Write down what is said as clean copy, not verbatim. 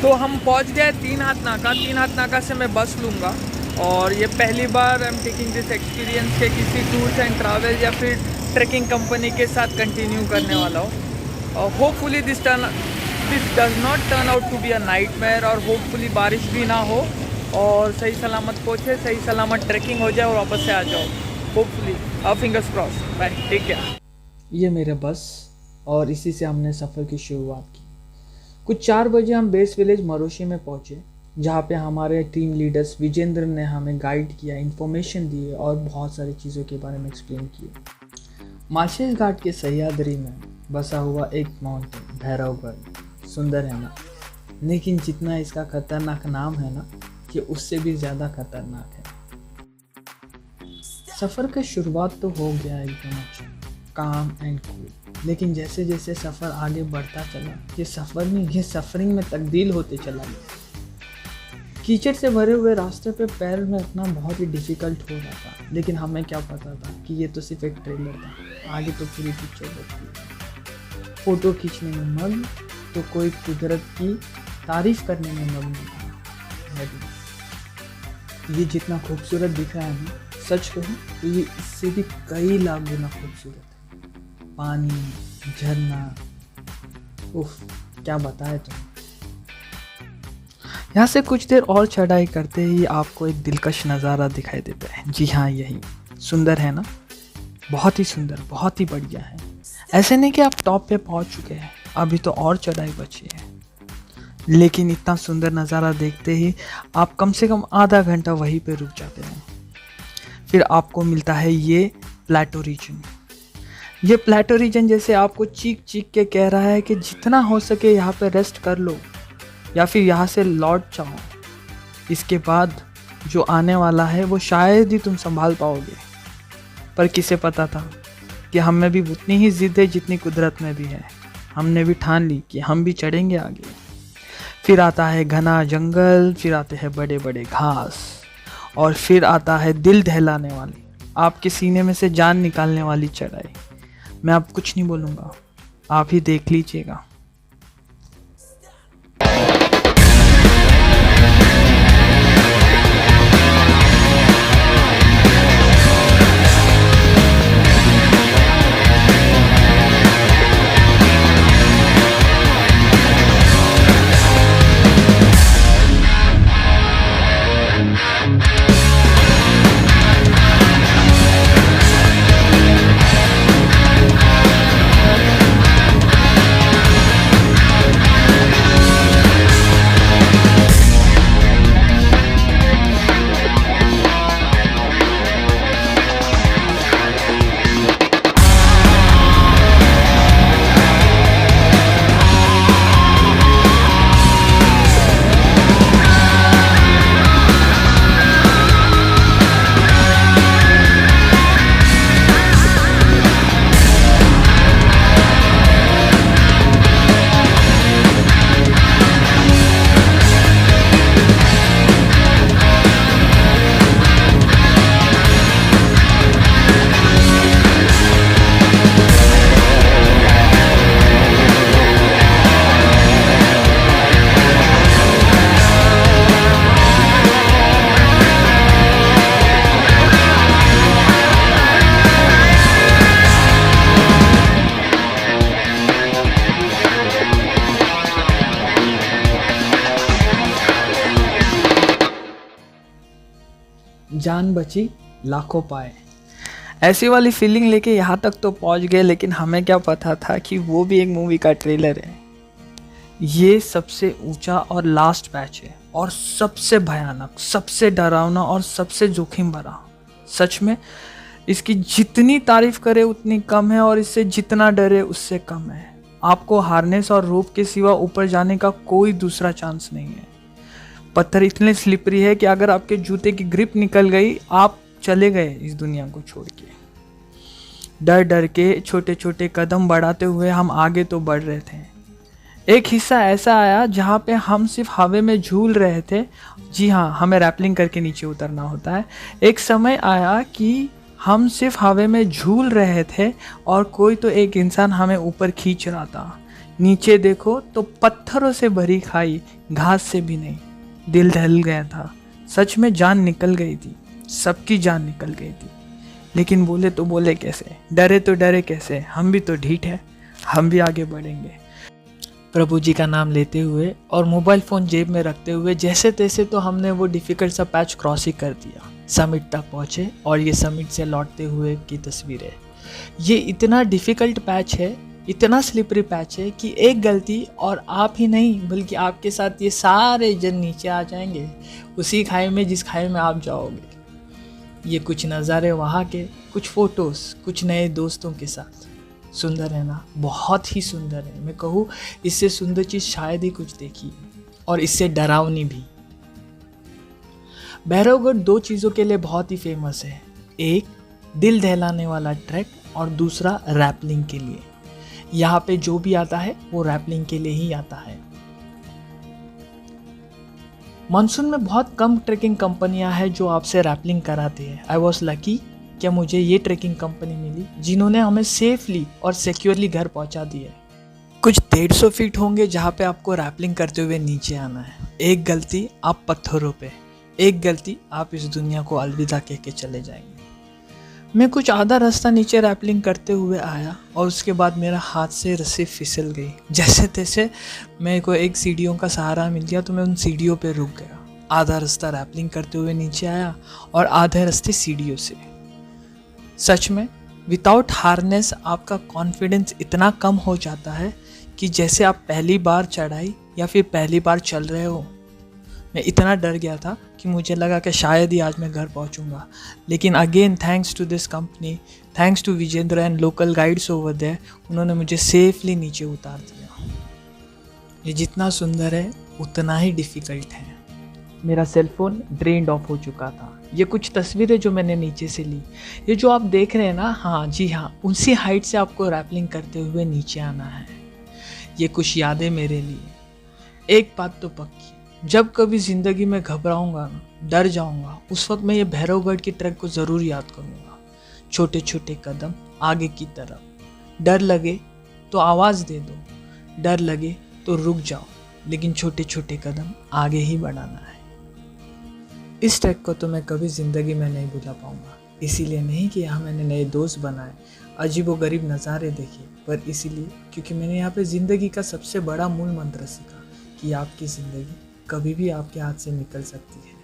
तो हम पहुंच गए तीन हाथ नाका। तीन हाथ नाका से मैं बस लूँगा और ये पहली बार I am taking this experience के किसी टूर्स एंड ट्रैवल या फिर ट्रैकिंग कंपनी के साथ कंटिन्यू करने वाला हूँ। और hopefully this does not turn out to be a nightmare और होपफुली बारिश भी ना हो और सही सलामत पहुँचे, सही सलामत ट्रैकिंग हो जाए और वापस से आ जाओ hopefully. Fingers cross. Bye, take care. ये मेरे बस और इसी से हमने सफ़र की शुरुआत की। कुछ 4 बजे हम बेस विलेज मरोशी में पहुँचे, जहाँ पे हमारे टीम लीडर्स विजेंद्र ने हमें गाइड किया, इन्फॉर्मेशन दिए और बहुत सारी चीज़ों के बारे में एक्सप्लेन किए। मालशेज घाट के सह्याद्री में बसा हुआ एक माउंटेन भैरवगढ़ सुंदर है ना, लेकिन जितना इसका खतरनाक नाम है ना कि उससे भी ज़्यादा खतरनाक है। सफ़र का शुरुआत तो हो गया एकदम अच्छा, काम एंड कूल, लेकिन जैसे जैसे सफ़र आगे बढ़ता चला ये सफ़र में ये सफरिंग में तब्दील होते चला गया। कीचड़ से भरे हुए रास्ते पे पैर में रखना बहुत ही डिफ़िकल्ट हो रहा था, लेकिन हमें क्या पता था कि ये तो सिर्फ एक ट्रेलर था, आगे तो पूरी पिक्चर बचती है। फ़ोटो खींचने में मग्न तो कोई कुदरत की तारीफ़ करने में मग्न था। ये जितना खूबसूरत दिख रहा है ना, सच कहूँ तो ये इससे भी कई लाख गुना खूबसूरत है। पानी, झरना, उफ क्या बताए तुम। यहाँ से कुछ देर और चढ़ाई करते ही आपको एक दिलकश नज़ारा दिखाई देता है। जी हाँ, यही सुंदर है ना, बहुत ही सुंदर, बहुत ही बढ़िया है। ऐसे नहीं कि आप टॉप पे पहुँच चुके हैं, अभी तो और चढ़ाई बची है, लेकिन इतना सुंदर नज़ारा देखते ही आप कम से कम आधा घंटा वहीं पे रुक जाते हैं। फिर आपको मिलता है ये प्लेटो रीजन। ये प्लेटो रीजन जैसे आपको चीख चीख के कह रहा है कि जितना हो सके यहाँ पे रेस्ट कर लो या फिर यहाँ से लौट जाओ। इसके बाद जो आने वाला है वो शायद ही तुम संभाल पाओगे। पर किसे पता था कि हम में भी उतनी ही जिद है जितनी कुदरत में भी है। हमने भी ठान ली कि हम भी चढ़ेंगे आगे। फिर आता है घना जंगल, फिर आते हैं बड़े बड़े घास और फिर आता है दिल दहलाने वाली, आपके सीने में से जान निकालने वाली चढ़ाई। मैं अब कुछ नहीं बोलूँगा, आप ही देख लीजिएगा। जान बची लाखों पाए, ऐसी वाली फीलिंग लेके यहाँ तक तो पहुँच गए, लेकिन हमें क्या पता था कि वो भी एक मूवी का ट्रेलर है। ये सबसे ऊंचा और लास्ट पैच है और सबसे भयानक, सबसे डरावना और सबसे जोखिम भरा। सच में इसकी जितनी तारीफ करे उतनी कम है और इससे जितना डरे उससे कम है। आपको हार्नेस और रोप के सिवा ऊपर जाने का कोई दूसरा चांस नहीं है। पत्थर इतने स्लिपरी है कि अगर आपके जूते की ग्रिप निकल गई, आप चले गए इस दुनिया को छोड़ के। डर डर के छोटे छोटे कदम बढ़ाते हुए हम आगे तो बढ़ रहे थे। एक हिस्सा ऐसा आया जहाँ पे हम सिर्फ हवा में झूल रहे थे। जी हाँ, हमें रैपलिंग करके नीचे उतरना होता है। एक समय आया कि हम सिर्फ हवा में झूल रहे थे और कोई तो एक इंसान हमें ऊपर खींच रहा था। नीचे देखो तो पत्थरों से भरी खाई, घास से भी नहीं, दिल दहल गया था। सच में जान निकल गई थी, सबकी जान निकल गई थी। लेकिन बोले तो बोले कैसे, डरे तो डरे कैसे, हम भी तो ढीठ है, हम भी आगे बढ़ेंगे। प्रभु जी का नाम लेते हुए और मोबाइल फ़ोन जेब में रखते हुए जैसे तैसे तो हमने वो डिफ़िकल्ट सा पैच क्रॉस ही कर दिया। समिट तक पहुँचे और ये समिट से लौटते हुए की तस्वीर है। ये इतना डिफ़िकल्ट पैच है, इतना स्लिपरी पैच है कि एक गलती और आप ही नहीं बल्कि आपके साथ ये सारे जन नीचे आ जाएंगे उसी खाई में जिस खाई में आप जाओगे। ये कुछ नज़ारे वहाँ के, कुछ फ़ोटोज़, कुछ नए दोस्तों के साथ। सुंदर है ना, बहुत ही सुंदर है। मैं कहूँ इससे सुंदर चीज़ शायद ही कुछ देखी है, और इससे डरावनी भी। भैरवगढ़ दो चीज़ों के लिए बहुत ही फेमस है, एक दिल दहलाने वाला ट्रैक और दूसरा रैपलिंग के लिए। यहाँ पे जो भी आता है वो रैपलिंग के लिए ही आता है। मानसून में बहुत कम ट्रैकिंग कंपनियां हैं जो आपसे रैपलिंग कराती है। आई वॉज लकी क्या मुझे ये ट्रैकिंग कंपनी मिली जिन्होंने हमें सेफली और सिक्योरली घर पहुंचा दिया। कुछ 150 फीट होंगे जहाँ पे आपको रैपलिंग करते हुए नीचे आना है। एक गलती आप पत्थरों पे, एक गलती आप इस दुनिया को अलविदा कह के चले जाएंगे। मैं कुछ आधा रास्ता नीचे रैपलिंग करते हुए आया और उसके बाद मेरा हाथ से रस्सी फिसल गई। जैसे तैसे मेरे को एक सीढ़ियों का सहारा मिल गया तो मैं उन सीढ़ियों पे रुक गया। आधा रास्ता रैपलिंग करते हुए नीचे आया और आधे रास्ते सीढ़ियों से। सच में विदाउट हार्नेस आपका कॉन्फिडेंस इतना कम हो जाता है कि जैसे आप पहली बार चढ़ाई या फिर पहली बार चल रहे हो। मैं इतना डर गया था कि मुझे लगा कि शायद ही आज मैं घर पहुंचूंगा। लेकिन again thanks to this company, thanks to Vijendra and local guides over there, उन्होंने मुझे सेफली नीचे उतार दिया। ये जितना सुंदर है उतना ही डिफ़िकल्ट है। मेरा सेलफोन ड्रेन्ड ऑफ हो चुका था। ये कुछ तस्वीरें जो मैंने नीचे से ली, ये जो आप देख रहे हैं ना, हाँ जी हाँ, उसी हाइट से आपको रैपलिंग करते हुए नीचे आना है। ये कुछ यादें मेरे लिए। एक बात तो पक्की, जब कभी ज़िंदगी में घबराऊंगा ना, डर जाऊंगा, उस वक्त मैं ये भैरवगढ़ की ट्रैक को ज़रूर याद करूंगा। छोटे छोटे कदम आगे की तरफ। डर लगे तो आवाज़ दे दो, डर लगे तो रुक जाओ, लेकिन छोटे छोटे कदम आगे ही बढ़ाना है। इस ट्रैक को तो मैं कभी ज़िंदगी में नहीं भुला पाऊंगा। इसीलिए नहीं कि यहाँ मैंने नए दोस्त बनाए, अजीबोगरीब नज़ारे देखे, पर इसीलिए क्योंकि मैंने यहाँ पे ज़िंदगी का सबसे बड़ा मूल मंत्र सीखा कि आपकी ज़िंदगी कभी भी आपके हाथ से निकल सकती है।